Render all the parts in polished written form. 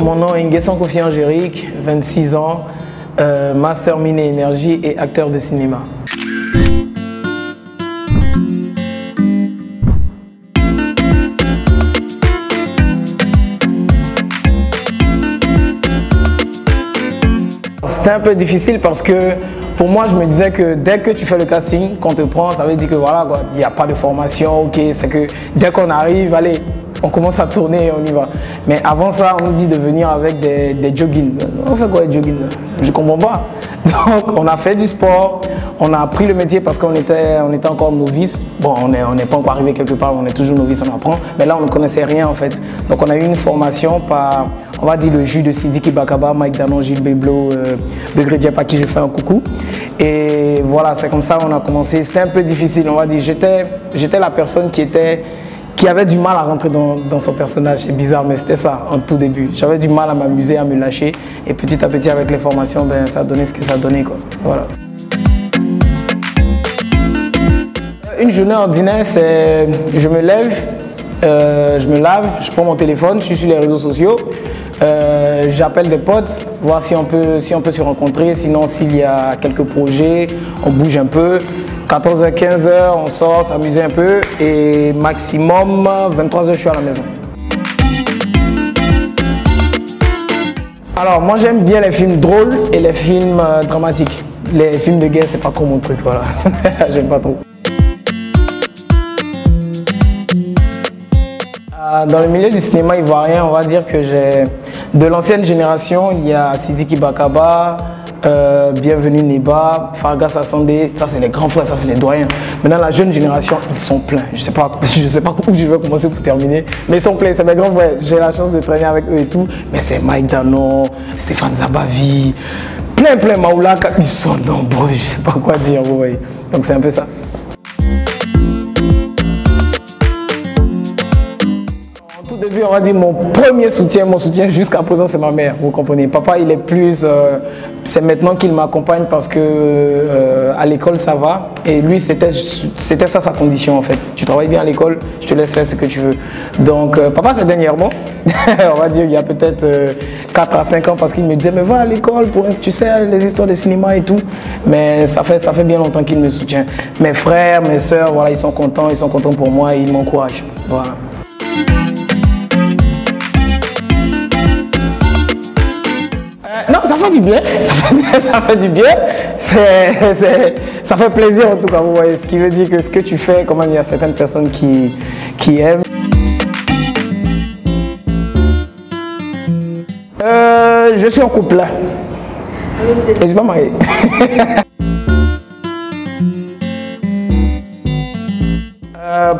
Mon nom est Nguessan Kofi Angérique, 26 ans, master mine et énergie et acteur de cinéma. C'était un peu difficile parce que pour moi, je me disais que dès que tu fais le casting, qu'on te prend, ça veut dire que voilà, il n'y a pas de formation, ok, c'est que dès qu'on arrive, allez, on commence à tourner et on y va. Mais avant ça, on nous dit de venir avec des joggings. On fait quoi, des joggings? Je ne comprends pas. Donc, on a fait du sport, on a appris le métier parce qu'on était encore novice. Bon, on n'est pas encore arrivé quelque part, on est toujours novice, on apprend. Mais là, on ne connaissait rien en fait. Donc, on a eu une formation par, on va dire, le jus de Sidiki Bakaba, Mike Danon, Gilles Beblo, Begré Diep, à qui je fais un coucou. Et voilà, c'est comme ça qu'on a commencé. C'était un peu difficile, on va dire. J'étais la personne qui avait du mal à rentrer dans son personnage. C'est bizarre, mais c'était ça en tout début. J'avais du mal à m'amuser, à me lâcher. Et petit à petit, avec les formations, ben, ça donnait ce que ça donnait, quoi. Voilà. Une journée ordinaire, c'est je me lève, je me lave, je prends mon téléphone, je suis sur les réseaux sociaux. J'appelle des potes, voir si on peut se rencontrer, sinon s'il y a quelques projets, on bouge un peu. 14h, 15h, on sort, s'amuser un peu et maximum 23h, je suis à la maison. Alors moi j'aime bien les films drôles et les films dramatiques. Les films de guerre, c'est pas trop mon truc, voilà. J'aime pas trop. Dans le milieu du cinéma ivoirien, on va dire que j'ai de l'ancienne génération, il y a Sidiki Bakaba, Bienvenue Neba, Farga Sassandé, ça c'est les grands frères, ça c'est les doyens. Maintenant la jeune génération, ils sont pleins. Je sais pas où je vais commencer pour terminer, mais ils sont pleins, c'est mes grands frères. J'ai la chance de traîner avec eux et tout, mais c'est Mike Danon, Stéphane Zabavi, plein Maoula, ils sont nombreux, je sais pas quoi dire, vous voyez. Donc c'est un peu ça. Au début, on va dire mon premier soutien, mon soutien jusqu'à présent, c'est ma mère, vous comprenez. Papa, il est plus, c'est maintenant qu'il m'accompagne parce que à l'école, ça va. Et lui, c'était ça sa condition en fait. Tu travailles bien à l'école, je te laisse faire ce que tu veux. Donc, papa, c'est dernièrement, on va dire, il y a peut-être 4 à 5 ans parce qu'il me disait, mais va à l'école, tu sais, les histoires de cinéma et tout. Mais ça fait bien longtemps qu'il me soutient. Mes frères, mes soeurs, voilà, ils sont contents pour moi et ils m'encouragent. Voilà. Non, ça fait du bien, ça fait du bien, ça fait plaisir en tout cas, vous voyez, ce qui veut dire que ce que tu fais, quand même, il y a certaines personnes qui aiment. Je suis en couple là, et je suis pas marié.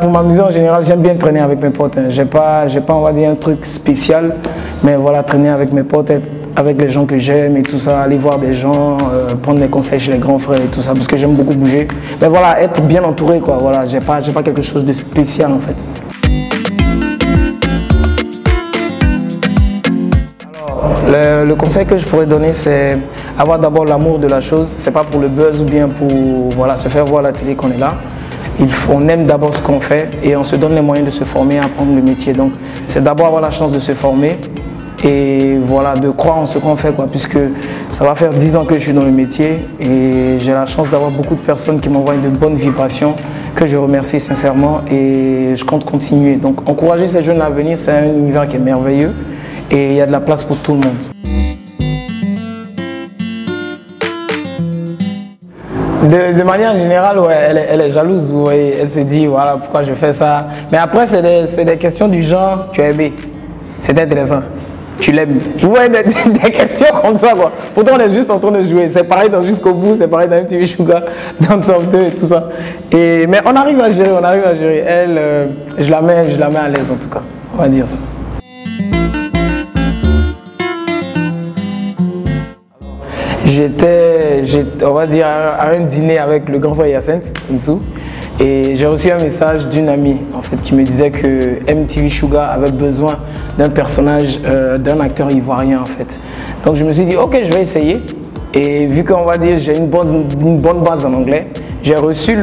Pour m'amuser en général, j'aime bien traîner avec mes potes, hein. J'ai pas, on va dire, un truc spécial, mais voilà, traîner avec mes potes, avec les gens que j'aime et tout ça, aller voir des gens, prendre des conseils chez les grands frères et tout ça, parce que j'aime beaucoup bouger. Mais voilà, être bien entouré, quoi, voilà, j'ai pas quelque chose de spécial en fait. Alors, le conseil que je pourrais donner, c'est avoir d'abord l'amour de la chose. C'est pas pour le buzz ou bien pour voilà, se faire voir à la télé qu'on est là. On aime d'abord ce qu'on fait et on se donne les moyens de se former, apprendre le métier. Donc, c'est d'abord avoir la chance de se former. Et voilà, de croire en ce qu'on fait, quoi, puisque ça va faire 10 ans que je suis dans le métier et j'ai la chance d'avoir beaucoup de personnes qui m'envoient de bonnes vibrations que je remercie sincèrement et je compte continuer. Donc encourager ces jeunes à venir, c'est un univers qui est merveilleux et il y a de la place pour tout le monde. De manière générale, ouais, elle est jalouse, vous voyez, elle se dit voilà pourquoi je fais ça. Mais après c'est des questions du genre tu as aimé, c'est intéressant. Tu l'aimes. Vous voyez des questions comme ça, quoi. Pourtant, on est juste en train de jouer. C'est pareil dans Jusqu'au bout, c'est pareil dans MTV Shuga, dans Soft 2 et tout ça. Mais on arrive à gérer, Elle, je la mets à l'aise en tout cas. On va dire ça. J'étais, on va dire, à un dîner avec le grand frère Yacinthe, Nsou. Et j'ai reçu un message d'une amie en fait, qui me disait que MTV Shuga avait besoin d'un personnage, d'un acteur ivoirien en fait. Donc je me suis dit ok, je vais essayer. Et vu qu'on va dire j'ai une bonne base en anglais, j'ai reçu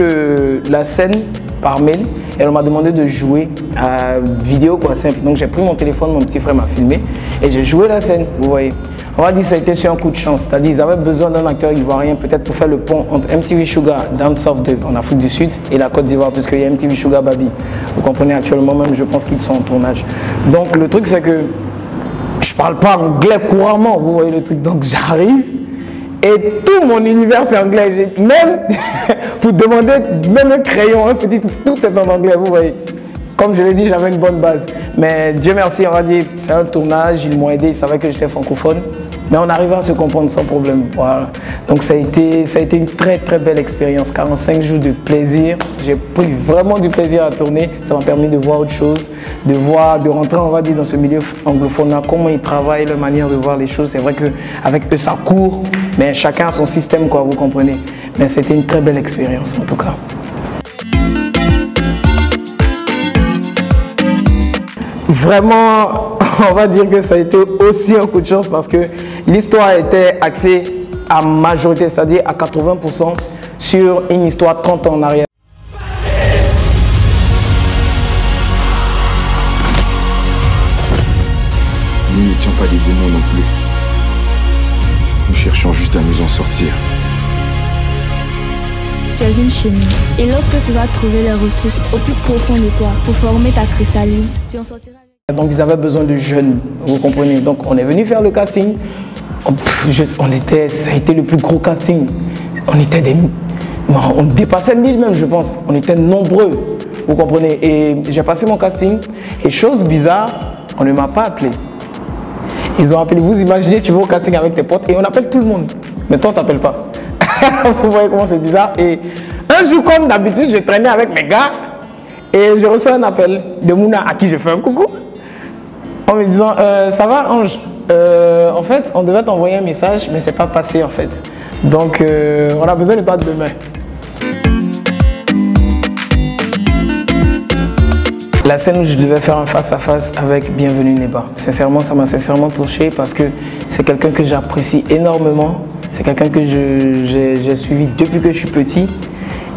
la scène par mail et on m'a demandé de jouer à vidéo quoi, simple. Donc j'ai pris mon téléphone, mon petit frère m'a filmé et j'ai joué la scène, vous voyez. On va dire que ça a été sur un coup de chance, c'est-à-dire qu'ils avaient besoin d'un acteur ivoirien peut-être pour faire le pont entre MTV Sugar Down South en Afrique du Sud et la Côte d'Ivoire, puisqu'il y a MTV Sugar Baby. Vous comprenez, actuellement même, je pense qu'ils sont en tournage. Donc le truc c'est que je parle pas anglais couramment, vous voyez le truc, donc j'arrive et tout mon univers c'est anglais, même pour demander même un crayon, un petit, tout est en anglais, vous voyez. Comme je l'ai dit, j'avais une bonne base. Mais Dieu merci, on va dire, c'est un tournage, ils m'ont aidé, ils savaient que j'étais francophone. Mais on arrivait à se comprendre sans problème. Voilà. Donc ça a été une très très belle expérience. 45 jours de plaisir. J'ai pris vraiment du plaisir à tourner. Ça m'a permis de voir autre chose, de rentrer, on va dire, dans ce milieu anglophone, comment ils travaillent, leur manière de voir les choses. C'est vrai qu'avec eux, ça court, mais chacun a son système, quoi, vous comprenez. Mais c'était une très belle expérience, en tout cas. Vraiment, on va dire que ça a été aussi un coup de chance parce que l'histoire était axée à majorité, c'est-à-dire à 80% sur une histoire 30 ans en arrière. Nous n'étions pas des démons non plus. Nous cherchions juste à nous en sortir. Tu es une chenille et lorsque tu vas trouver les ressources au plus profond de toi pour former ta chrysalide, tu en sortiras. Donc ils avaient besoin de jeunes, vous comprenez. Donc on est venu faire le casting. Ça a été le plus gros casting. On dépassait 1000 même, je pense. On était nombreux, vous comprenez. Et j'ai passé mon casting et chose bizarre, on ne m'a pas appelé. Ils ont appelé, vous imaginez, tu vas au casting avec tes potes et on appelle tout le monde. Mais toi on t'appelle pas. Vous voyez comment c'est bizarre. Et un jour comme d'habitude, je traînais avec mes gars et je reçois un appel de Mouna à qui je fais un coucou. En me disant, ça va Ange, en fait, on devait t'envoyer un message, mais c'est pas passé en fait. Donc, on a besoin de toi demain. La scène où je devais faire un face-à-face avec Bienvenue Neba. Sincèrement, ça m'a sincèrement touché parce que c'est quelqu'un que j'apprécie énormément. C'est quelqu'un que j'ai suivi depuis que je suis petit.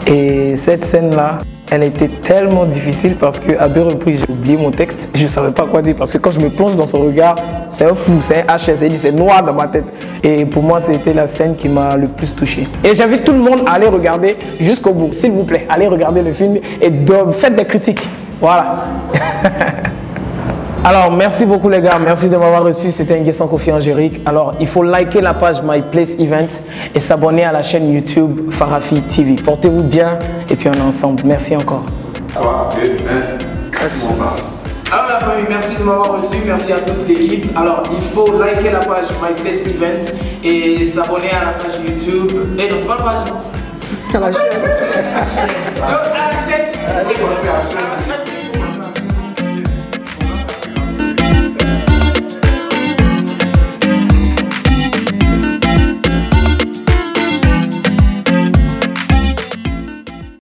Et cette scène-là, elle était tellement difficile parce qu'à 2 reprises, j'ai oublié mon texte. Je ne savais pas quoi dire parce que quand je me plonge dans son regard, c'est un fou, c'est un HS, c'est noir dans ma tête. Et pour moi, c'était la scène qui m'a le plus touché. Et j'invite tout le monde à aller regarder jusqu'au bout. S'il vous plaît, allez regarder le film et faites des critiques. Voilà. Alors, merci beaucoup les gars, merci de m'avoir reçu. C'était Nguessan Kofi Angérique. Alors, il faut liker la page My Place Event et s'abonner à la chaîne YouTube Farafi TV. Portez-vous bien et puis on est ensemble. Merci encore. 3, 2, 1, merci pour ça. Alors la famille, merci de m'avoir reçu, merci à toute l'équipe. Alors, il faut liker la page My Place Event et s'abonner à la page YouTube. Et non, c'est pas la page. C'est la chaîne. À la chaîne.